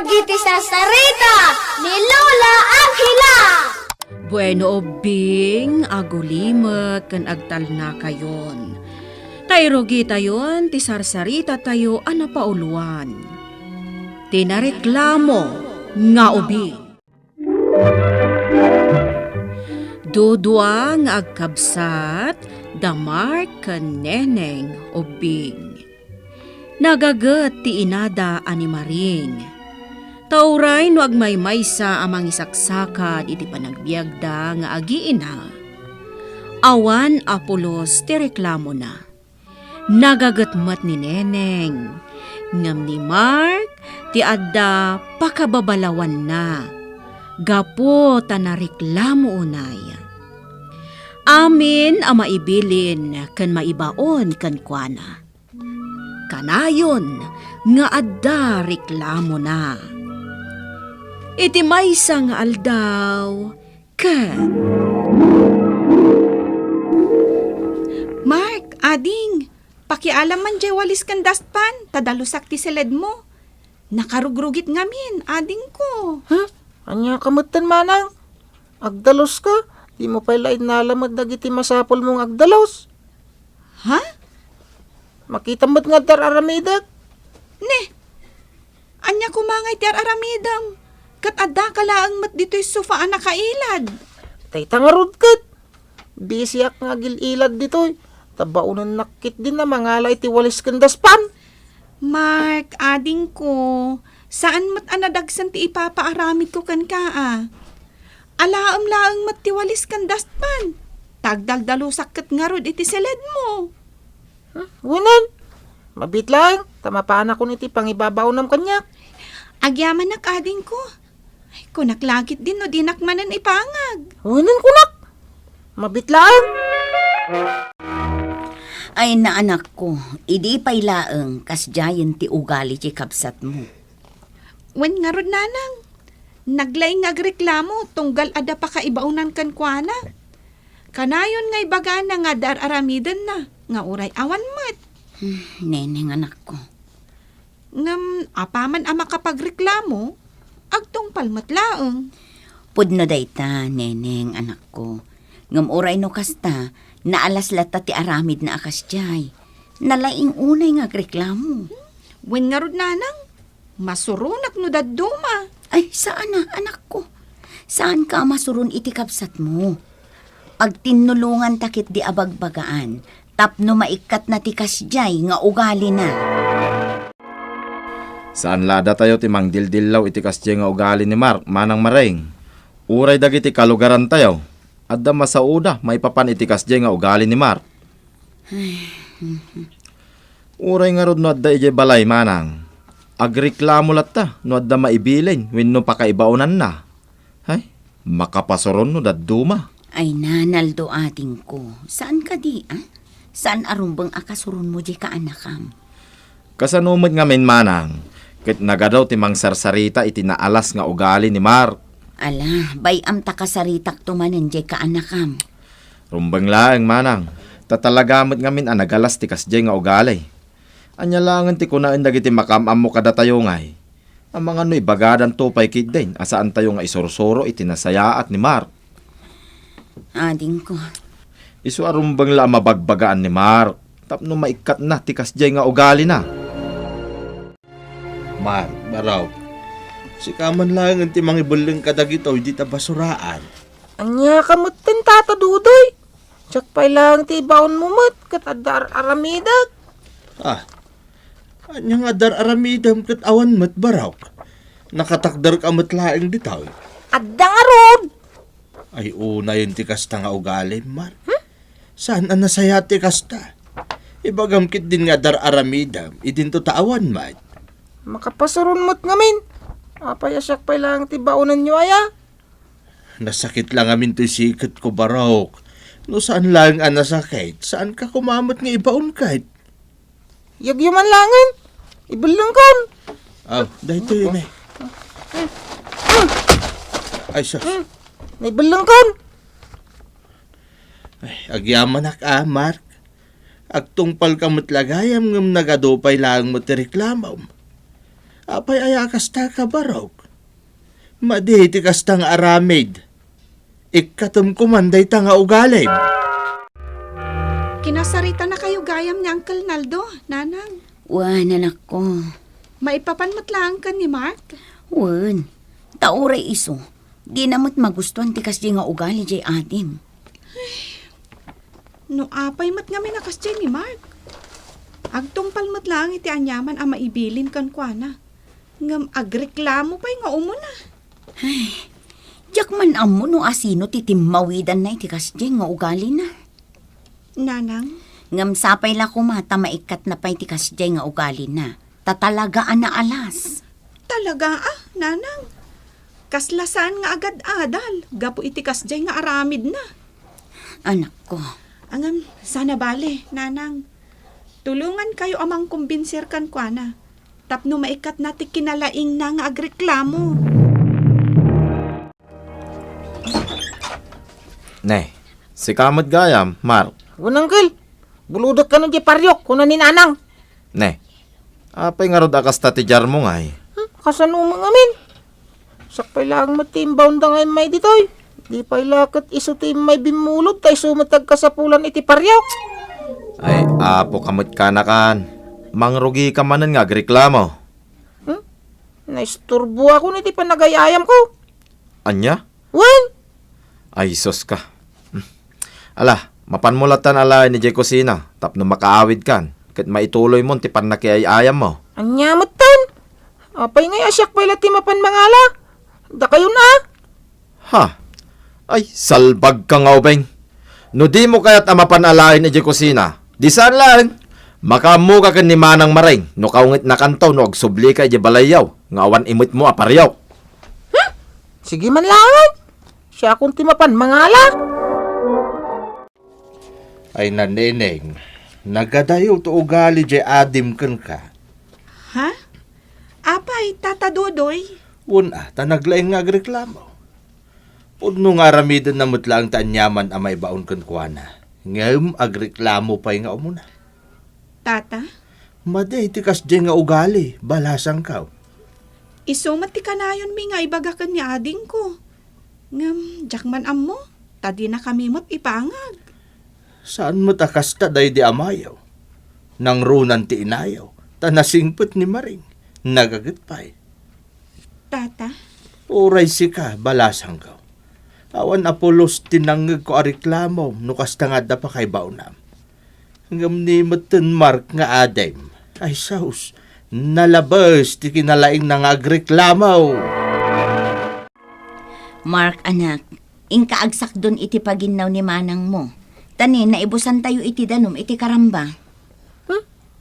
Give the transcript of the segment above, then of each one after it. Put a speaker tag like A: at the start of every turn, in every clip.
A: dagiti sarsarita ni Lola Angela.
B: Bueno obing, agulimet kan agtalna kayon. Tayrogi tayon, ti sarsarita tayo anapauluan. Tinareklamo nga ubing. Dudwa nga agkabsat, damar kan neneng ubing. Nagagat ti inada ani Maring. Tauray no agmaymaysa amang isaksakad iti panagbiagda nga agiina. Awan Apolos ti reklamo na. Nagagatmat ni neneng. Ngam ni Mark ti adda pakababalawan na. Gapo tanareklamo unay. Amin ang maibilin kan maibaon kan kuana. Kanayon nga adda reklamo na. Iti maysa nga aldaw ken.
C: Mark, ading, pakialam man jay walis kan dastpan, tadalusak ti seled mo. Nakarugrugit ngamin, ading ko.
D: Ha? Anya kamutan manang? Agdalos ka? Di mo pala inalamad dagiti masapol mong agdalos.
C: Ha?
D: Makita mo't nga dar aramidag.
C: Ne, anya kumangay ti aramidam. Kat adda kalaang mat dito'y sofaan na kailad.
D: Tay tangarod kat. Bisiyak nga gililad dito'y. Tabaunan nakit din na mangalay ti walis kandaspan.
C: Mark, ading ko, saan mat anadagsan ti ipapaaramid ko kan kaa? Alaam-laang mat ti walis kan dastpan. Tagdaldalusak kat nga rod iti seled mo.
D: Winan. Mabit lang. Tamapaan ako niti pangibabaw ng kanyak.
C: Agyaman na kading ko. Ay, kunaklagit din no dinakmanan ipangag.
D: Winan kunak. Mabit lang.
E: Ay na anak ko, idi pay laeng kasjayan ti ugali ti kapsat mo.
C: Wen nga rod nanang. Naglay nga agreklamo tunggal ada pa kaibaunan kan kuana. Kanayon nga'y baga na nga dar aramidan na. Nga uray awan mat.
E: Neneng anak ko.
C: Ngam apaman ama kapagreklamo, agtong palmat laeng.
E: Pudno dayta, neneng anak ko. Ngam uray no kasta, naalas lata ti aramid na akasjay. Nalaing unay nga agreklamo.
C: Wen nga rod nanang, masurunak no dadduma.
E: Ay, saan na, anak ko? Saan ka masurun iti kapsat mo? Agtinulungan takit di abagbagaan, tapno maikat na ti kasjay nga ugali na.
F: Saan lada tayo ti mangdildilaw iti kasjay nga ugali ni Mark, manang Maring. Uray dagiti kalugaran tayo. Adda masauda, may papan iti kasjay nga ugali ni Mark. Uray nga rod no adda ijay balay, manang. Agreklamo latta, no adda maibilin, wenno pakaibaunan na. Hay, makapasuron no dadduma.
E: Ay nanaldo ating ko, saan ka di, ah? Saan arumbang akasurun mo di ka anakam?
F: Kasanumod nga min manang, kit nagadaw ti mangsarsarita iti naalas nga ugali ni Mark.
E: Ala, bayam takasaritak tumanan di ka anakam.
F: Rumbang laeng manang, tatalagamot nga min anagalas ti kasjay nga ugali. Anya langan ti kunain dagiti makamam mo kada tayo ngay. Ang mga no'y bagadan tupay kid din, asaan tayo nga isorsoro iti nasayaat ni Mark.
E: Ading ko.
F: Isu arumbang la mabagbagaan ni Mark. Tapno maikat na ti kasjay nga ugali na.
G: Mark, baraw. Si kaman lang ang timang ibuling kadagito, di ta basuraan.
D: Anya kamutan tata dudoy. Tsak pay lang ti baon mo mat. Kat adar aramidag.
G: Ah, anyang adar aramidam kat awan mat baraw. Nakatakdar ka mat laing ditaw.
D: Adda nga rod.
G: Ay una yun ti kasta nga ugali, Mark. Saan ang nasaya ti kasta? Ibagamkit din nga dar aramidam, idin to taawan, mat.
D: Makapasuron mo't ngamin. Apayasyak pay lang ti baonan nyo aya.
G: Nasakit lang amin to'y sikat ko, barok. No saan lang ang nasakit, saan ka kumamot nga ibaon kahit?
D: Yagyuman langin. Ibulang kon.
G: Aw, dahito yun eh. Ay, sus.
D: Ibulang kon.
G: Ay, agyaman Mark. Agtungpal ka mo't lagayam ngam nagadopay lang mo ti reklamaw. Apay aya kasta ka barok. Madi ti kasta nga aramid. Ikatum kumanday ta nga ugalay.
C: Kinasarita na kayo gayam ni Uncle Naldo, nanang.
E: Wan, anak ko.
C: Maipapanmat lang ka ni Mark.
E: Wan, tauray iso. Di namot magustuhan ti kasdi nga ugali jay adim.
C: No apay mat nga minakas dyan ni Mark. Agtungpal mat lang iti anyaman ang maibilin kan kuana. Ngam agreklamo pa'y nga umuna.
E: Diyak man amo no asino ti timmawidan na iti kasdi nga ugali na.
C: Nanang,
E: Ngam sapay la kumata maikat na pa'y ti kasdi nga ugali na. Tatalagaan na alas.
C: talaga nanang. Kaslasan nga agad adal. Gapo iti kasjay nga aramid na.
E: Anak ko.
C: Angam, sana bale, nanang. Tulungan kayo amang kumbinser kan kuana. Tapno maikat nati kinalaing na nga agreklamo.
F: Ne, si kamot gayam, Mark.
D: Unangkil, buludot ka nun di paryok, kunan ni nanang.
F: Ne, apay nga rod akas tati jar mo ngay.
D: Kasano mga min? Sakpay lang matimbaw da ngay may ditoy. Di pa'y lakot iso ti may bimulot tay sumatag kasapulan iti paryok.
F: Ay, apo kamot ka na kan. Mangrugi ka manan nga agreklamo.
D: Naisturbo ako niti panagayayam ko.
F: Anya?
D: Wen,
F: Ay, sos ka. Ala, mapanmulatan ala ni Jay Kusina. Tapno makaawid kan. Kat maituloy mo ti pan nakiayayam mo.
D: anyamot tan. Apay ngay asyak pa'y lati mapan mangala. Da kayo na.
F: Ha? Ay, salbag ka nga ubeng. No di mo kaya't amapanalain ni Jay Kusina. Di saan lang. Makamu ka kan ni Manang Maring. No kaungit na kantaw no agsubli ka di balayaw. Nga awan imit mo aparyaw.
D: Sige man lang. Siya akong timapan mangala.
G: Ay naneneng, nagadayo to ugali jay adim kan ka.
C: Ha? Apay, Tata Dodoy.
G: Una, tanaglaing nga agreklamo. Pudno nga ramidan na mutlang tanyaman amay baon kan kuana. Ngayong agreklamo pa'y nga umuna.
C: Tata,
G: Maday tikas jay nga ugali, balasang ka.
C: isumat ti kanayon mi nga ibagakan ni ading ko. Ngam, jakman ammo, tadi na kami mo't ipangag.
G: Saan mo takas ta day di amayaw? Nang runan ti inayaw, tanasingput ni Maring, nagagitpay.
C: Tata,
G: Uray si ka, balasang ka. Awan apolos tinangag ko areklamo, nukas tangada pa kay baunam. Ngam ni matan Mark nga adem, ay saus, nalabas ti kinalaing nang agreklamo.
E: Mark, anak, ingkaagsak doon iti paginaw ni manang mo. Tani, naibusan tayo iti danom, iti karamba.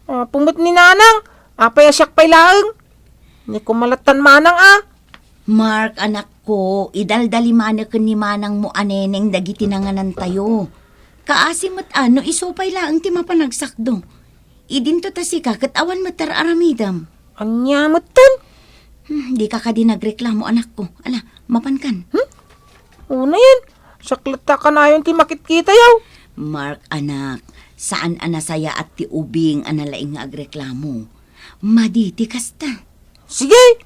D: Pumot ni nanang. Apay asyak pa'y laeng. Ni kumalatan manang
E: Mark, anak ko, idaldali manakan ni manang mo aneneng dagiti nanganan tayo. Kaasimot ano, isupay lang ti mapanagsakdo. Idinto tasika, katawan matar aramidam.
D: Anyamot tan.
E: Di ka di nagreklamo, anak ko. Ala, mapankan.
D: Una yan. Saklata ka na yun ti makitkita yaw.
E: Mark, anak, saan anasaya at ti ubing analaing nga agreklamo? Maditi kasta.
D: Sige.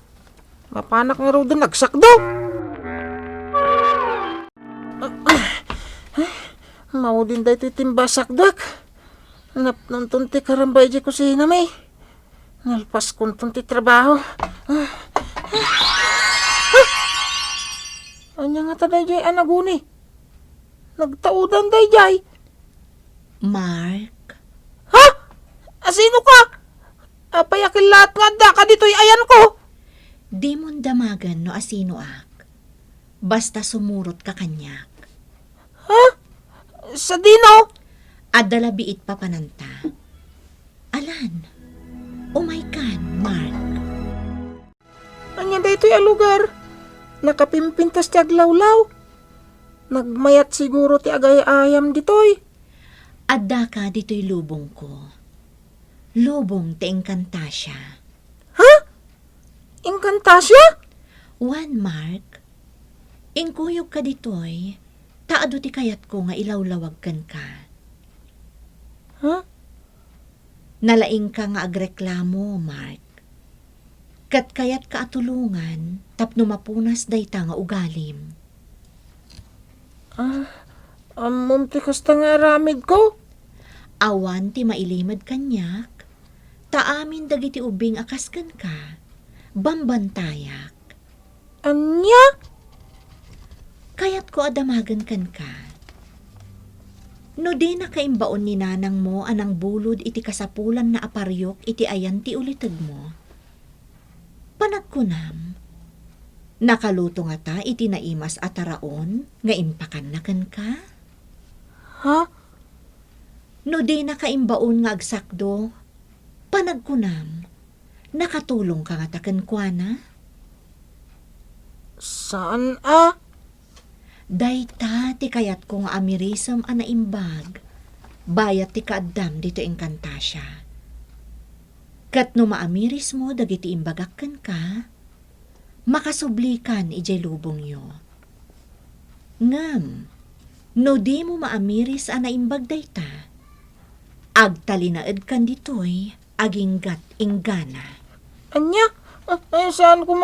D: Mapanak nga raw din nagsakdo. Maudin da ito timbasakdak. Napnantun ti karambay di kusina may. Nalpas kuntun ti trabaho. Anya nga taday jay anaguni. Nagtaudan day jay.
B: Mark,
D: Ha? Asino ka? Apayakil lahat nga da ka dito'y ayan ko.
B: di mon damagan no asino ak. Basta sumurot ka kanyak.
D: Ha? Sa dino?
B: Adala biit pa pananta. Alan, umay kan, Mark.
D: Anya da ito'y alugar. Nakapimpintas ti aglawlaw. Nagmayat siguro ti agay-ayam dito'y.
B: Adda ka dito'y lubong ko. Lubong ti Encantasia.
D: Encantasia?
B: One, Mark. Ingkuyog ka dito'y, taado ti kayat ko nga ilawlawag kan ka.
D: Ha?
B: Nalaing ka nga agreklamo, Mark. Kat kayat kaatulungan, tapno mapunas dayta nga ugalim.
D: Amom ti kasta nga aramid ko.
B: Awan ti mailimad kanyak, taamin dagiti ubing akaskan ka, bambantayak.
D: Anya?
B: Kayat ko adamagan kan ka. No di na kaimbaon ni nanang mo anang bulod iti kasapulan na aparyok iti ayan ti ulitag mo. Panagkunam, nakaluto nga ta iti naimas ataraon nga impakan na kan ka.
D: Ha?
B: No di na kaimbaon nga agsakdo, panagkunam, nakatulong ka nga taken kwa na.
D: Saan
B: Dayta ti kayat ko nga amirisam a naimbag, bayat ti kaaddam dito engkantasya. Kat no maamiris mo dagiti imbagakken ka, makasublikan ijay lubong yo. Ngam, no di mo maamiris a naimbag dayta, agtalinaed kan ditoy, aginggat inggana.
D: Anya? Saan ko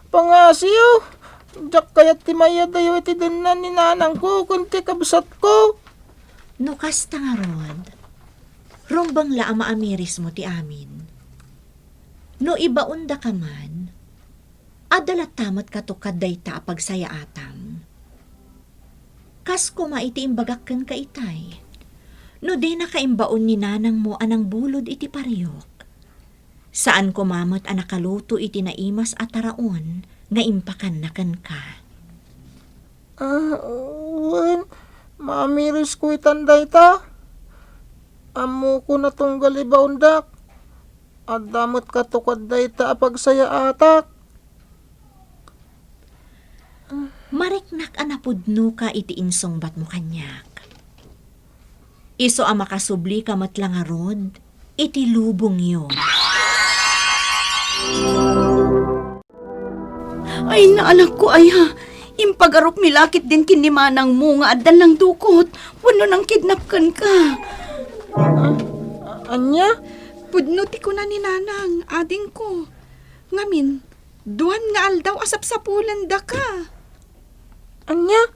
D: pangasiyo? Diyak kayat ti maya dayo iti dinan ni nanang ko, kunti kabsat ko.
B: No kasta nga rod, rumbang la maamiris mo ti amin. No ibaunda ka man, adalat tamat katukad dayta pagsaya atam. Kas ko maiti imbagakken ka itay, no di na kaimbaon ni nanang mo anang bulod iti pariyok. Saan ko mamot anakaluto iti naimas ataraon, nga impakan na kan ka.
D: Maamiris ko itanday ta. Amo ko na tong galibaundak. At damot katukad day ta pagsaya atak.
B: Mariknak anapudno ka iti insong bat mo kanyak. Iso ang makasubli ka matlang arod, iti lubong yo.
E: Ay, naanak ko ay ha. Impagarop milakit din kinimanang mo nga addan ng dukot. Wano nang kidnapkan ka.
D: Anya?
C: Pudno ti ko na ni nanang, ading ko. Ngamin, duwan nga aldaw asap-sapulan da ka.
D: Anya?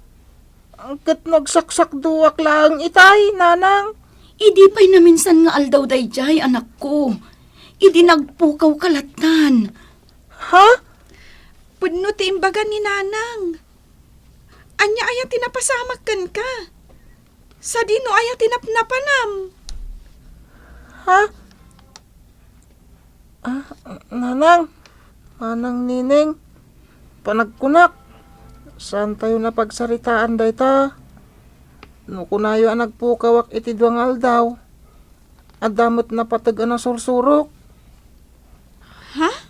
D: Kat nagsaksak duwak lang itay, nanang.
E: Idi pa'y naminsan nga aldaw dayjay, anak ko. Idi nagpukaw kalatan.
D: Ha?
C: Pudno ti imbagan ni nanang. Anya aya tinapasamakan ka. Sa dino aya tinapnapanam.
D: Ha? Nanang. Manang nining. Panagkunak. Saan tayo napagsaritaan day ta? No kunayo ang nagpukawak iti duwang aldaw. Adamot na patag na sursurok.
C: Ha?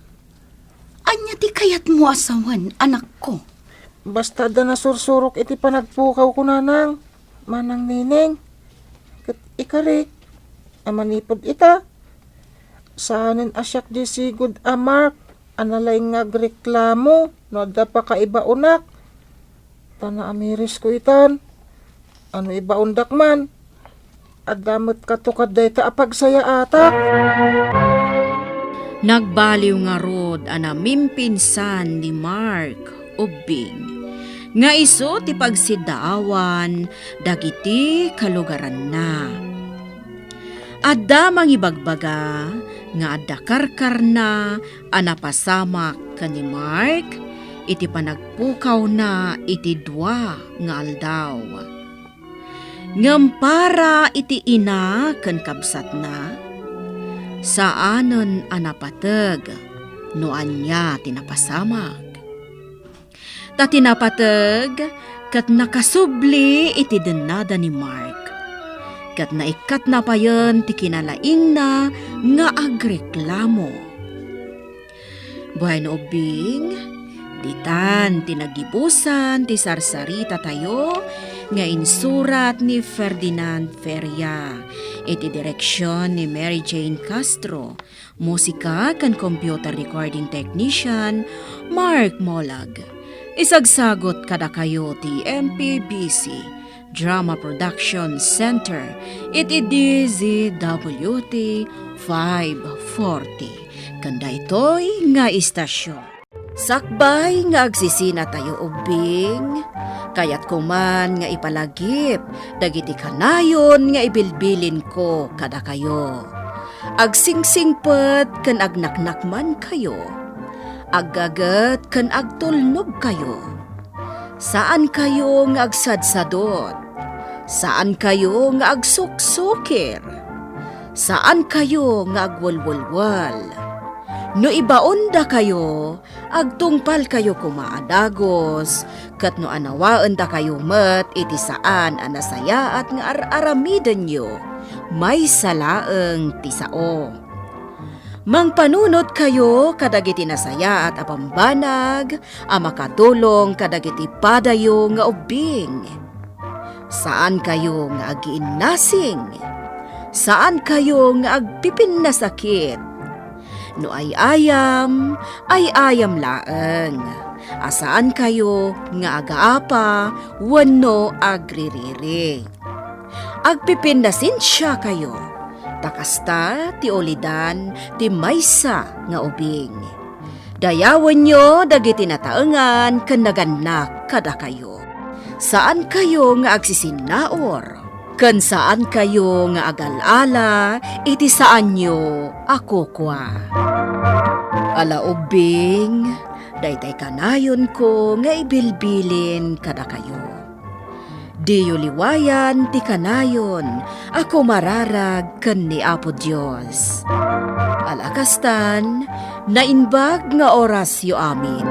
E: Anya ti kayat mo asawan, anak ko.
D: Basta da na sursurok iti panagpukaw ko nanang. Manang nining. Kat ikarik. Amanipod ita. Saanin asyak di sigud Mark. Analay nga agreklamo. No da pa kaiba unak. Tana amiris ko itan. Ano iba undak man. Adamot katukad day ta apagsaya atak.
H: Nagbaliw nga rod ana mimpinsan ni Mark ubing. Nga iso ti pagsidaawan dagiti kalugaran na. Adda mangibagbaga nga adda karkar na anapasamak kani Mark iti panagpukaw na iti dua nga aldaw. Ngampara iti ina ken kabsat na. Saanon anapateg, no anya tinapasamag. Ta tinapateg, kat nakasubli iti denada ni Mark. Kat naikat na pa yun ti kinalaing na nga agreklamo. Buhay no ubing, ditan tinagibusan ti sarsarita tayo, nga insurat ni Ferdinand Feria, iti direksyon ni Mary Jane Castro, musika kan computer recording technician Mark Molag. Isagsagot kada kayo ti MPBC Drama Production Center, iti DZWT 540. Kanda ito'y nga istasyon. Sakbay nga agsisina tayo ubing, kayat kuman nga ipalagip, dagiti kanayon nga ibilbilin ko kada kayo. Agsingsingpet kan agnaknakman kayo, aggagat kan agtulnog kayo. Saan kayo nga agsadsadot? Saan kayo nga agsuksukir? Saan kayo nga agwalwalwal? No ibaon da kayo, agtungpal kayo kumaadagos, kat no anawaan da kayo met iti saan anasaya at nga aramiden nyo, may salaeng tisao. Mangpanunot kayo kadagiti nasaya at apambanag, makatulong kadagiti padayo nga ubing. Saan kayo nga agiinnasing? Saan kayo nga agpipin na sakit? No ay ayam laeng. Asaan kayo nga agaapa, wano agririri. Agpipindasin siya kayo. Takasta ti olidan ti maysa nga ubing. Dayawan nyo dagiti nataengan ken naganak kada kayo. Saan kayo nga agsisinaor? Ken saan kayo nga agalala, iti saan nyo ako kwa. Ala ubing, daytay kanayon ko nga ibilbilin kada kayo. Diyo liwayan ti kanayon, ako mararag ken ni Apo Dios. Alakastan, nainbag nga oras yo amin.